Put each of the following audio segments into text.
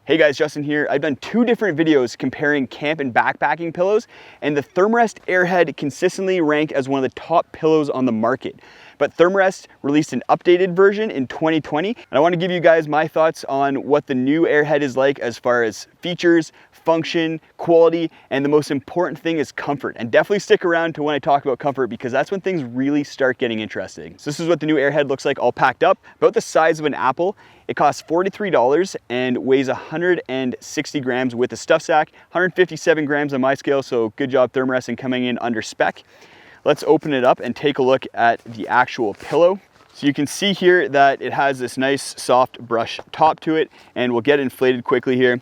Hey guys, Justin here. I've done 2 different videos comparing camp and backpacking pillows, and the Thermarest Air Head consistently ranked as one of the top pillows on the market. But Thermarest released an updated version in 2020, and I want to give you guys my thoughts on what the new Air Head is like as far as features, function, quality, and the most important thing is comfort. And definitely stick around to when I talk about comfort, because that's when things really start getting interesting. So this is what the new Air Head looks like all packed up, about the size of an apple. It costs $43 and weighs 160 grams with a stuff sack, 157 grams on my scale, so good job Thermarest in coming in under spec. Let's open it up and take a look at the actual pillow. So you can see here that it has this nice soft brush top to it, and we'll get inflated quickly here.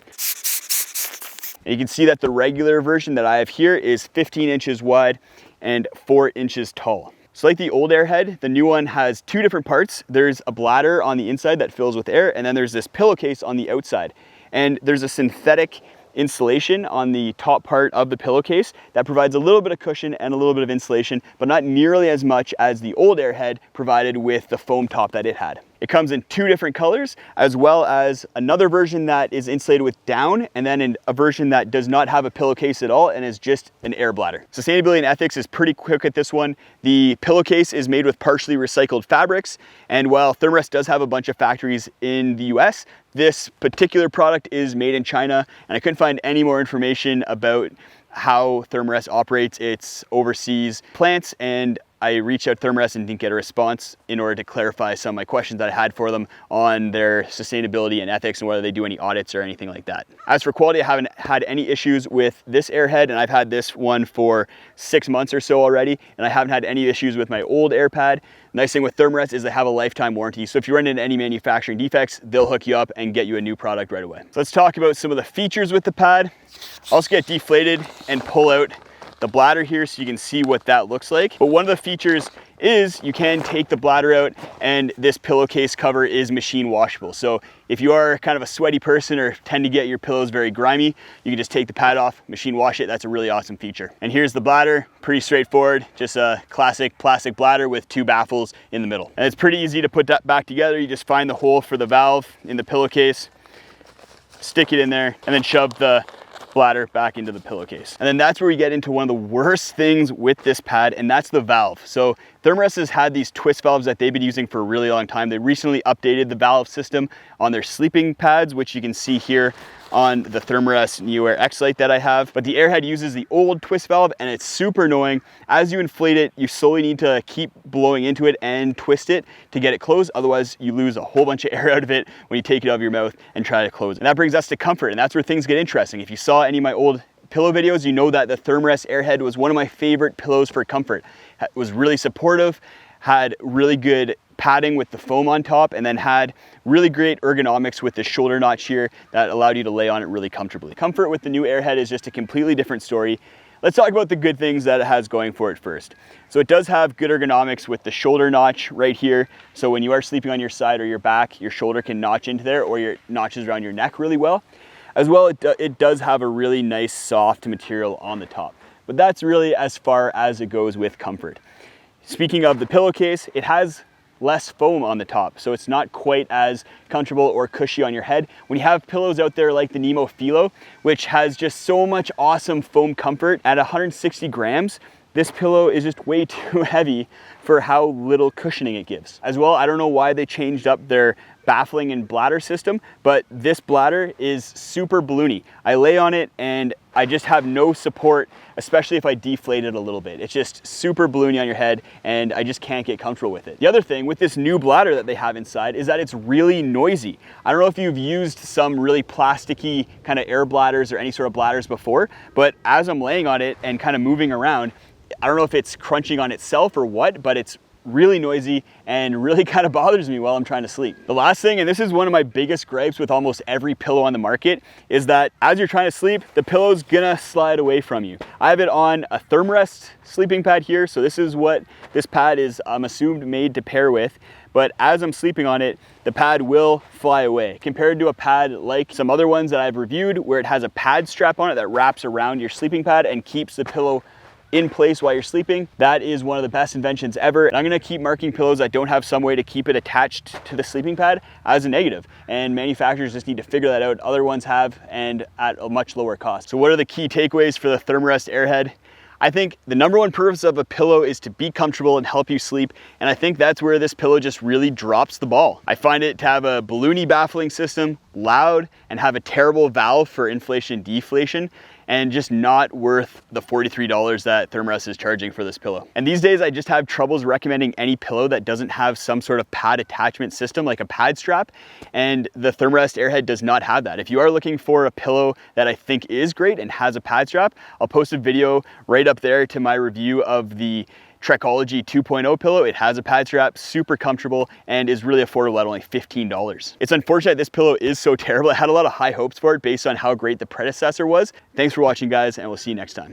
And you can see that the regular version that I have here is 15 inches wide and 4 inches tall. So like the old Air Head, the new one has 2 different parts. There's a bladder on the inside that fills with air, and then there's this pillowcase on the outside. And there's a synthetic insulation on the top part of the pillowcase that provides a little bit of cushion and a little bit of insulation, but not nearly as much as the old Air Head provided with the foam top that it had. It comes in 2 different colors, as well as another version that is insulated with down, and then a version that does not have a pillowcase at all and is just an air bladder. Sustainability and ethics is pretty quick at this one. The pillowcase is made with partially recycled fabrics, and while Thermarest does have a bunch of factories in the US, this particular product is made in China, and I couldn't find any more information about how Thermarest operates its overseas plants, and I reached out to Thermarest and didn't get a response in order to clarify some of my questions that I had for them on their sustainability and ethics and whether they do any audits or anything like that. As for quality, I haven't had any issues with this Air Head, and I've had this one for 6 months or so already, and I haven't had any issues with my old Air Pad. Nice thing with Thermarest is they have a lifetime warranty, so if you run into any manufacturing defects, they'll hook you up and get you a new product right away. So let's talk about some of the features with the pad. I'll just get deflated and pull out the bladder here so you can see what that looks like. But one of the features is you can take the bladder out, and this pillowcase cover is machine washable. So if you are kind of a sweaty person or tend to get your pillows very grimy, you can just take the pad off, machine wash it. That's a really awesome feature. And here's the bladder, pretty straightforward, just a classic plastic bladder with 2 baffles in the middle. And it's pretty easy to put that back together. You just find the hole for the valve in the pillowcase, stick it in there, and then shove the bladder back into the pillowcase. And then that's where we get into one of the worst things with this pad, and that's the valve. So Thermarest has had these twist valves that they've been using for a really long time. They recently updated the valve system on their sleeping pads, which you can see here on the Thermarest NeoAir X-Lite that I have. But the Air Head uses the old twist valve, and it's super annoying. As you inflate it, you slowly need to keep blowing into it and twist it to get it closed. Otherwise, you lose a whole bunch of air out of it when you take it out of your mouth and try to close it. And that brings us to comfort, and that's where things get interesting. If you saw any of my old pillow videos, you know that the Thermarest Air Head was one of my favorite pillows for comfort. It was really supportive, had really good padding with the foam on top, and then had really great ergonomics with the shoulder notch here that allowed you to lay on it really comfortably. Comfort with the new Air Head is just a completely different story. Let's talk about the good things that it has going for it first. So it does have good ergonomics with the shoulder notch right here. So when you are sleeping on your side or your back, your shoulder can notch into there, or your notches around your neck really well. As well, it does have a really nice soft material on the top. But that's really as far as it goes with comfort. Speaking of the pillowcase, it has less foam on the top, so it's not quite as comfortable or cushy on your head. When you have pillows out there like the Nemo Philo, which has just so much awesome foam comfort, at 160 grams, this pillow is just way too heavy for how little cushioning it gives. As well, I don't know why they changed up their baffling and bladder system, but this bladder is super balloony. I lay on it and I just have no support, especially if I deflate it a little bit. It's just super balloony on your head, and I just can't get comfortable with it. The other thing with this new bladder that they have inside is that it's really noisy. I don't know if you've used some really plasticky kind of air bladders or any sort of bladders before, but as I'm laying on it and kind of moving around, I don't know if it's crunching on itself or what, but it's really noisy and really kind of bothers me while I'm trying to sleep. The last thing, and this is one of my biggest gripes with almost every pillow on the market, is that as you're trying to sleep, the pillow's gonna slide away from you. I have it on a Thermarest sleeping pad here, so this is what this pad is, I'm assumed, made to pair with. But as I'm sleeping on it, the pad will fly away. Compared to a pad like some other ones that I've reviewed, where it has a pad strap on it that wraps around your sleeping pad and keeps the pillow in place while you're sleeping. That is one of the best inventions ever. And I'm gonna keep marking pillows that don't have some way to keep it attached to the sleeping pad as a negative. And manufacturers just need to figure that out. Other ones have, and at a much lower cost. So what are the key takeaways for the Thermarest Air Head? I think the number one purpose of a pillow is to be comfortable and help you sleep. And I think that's where this pillow just really drops the ball. I find it to have a balloony baffling system, loud, and have a terrible valve for inflation and deflation, and just not worth the $43 that Thermarest is charging for this pillow. And these days I just have troubles recommending any pillow that doesn't have some sort of pad attachment system like a pad strap, and the Thermarest Air Head does not have that. If you are looking for a pillow that I think is great and has a pad strap, I'll post a video right up there to my review of the Trekology 2.0 pillow. It has a pad strap, super comfortable, and is really affordable at only $15. It's unfortunate this pillow is so terrible. I had a lot of high hopes for it based on how great the predecessor was. Thanks for watching, guys, and we'll see you next time.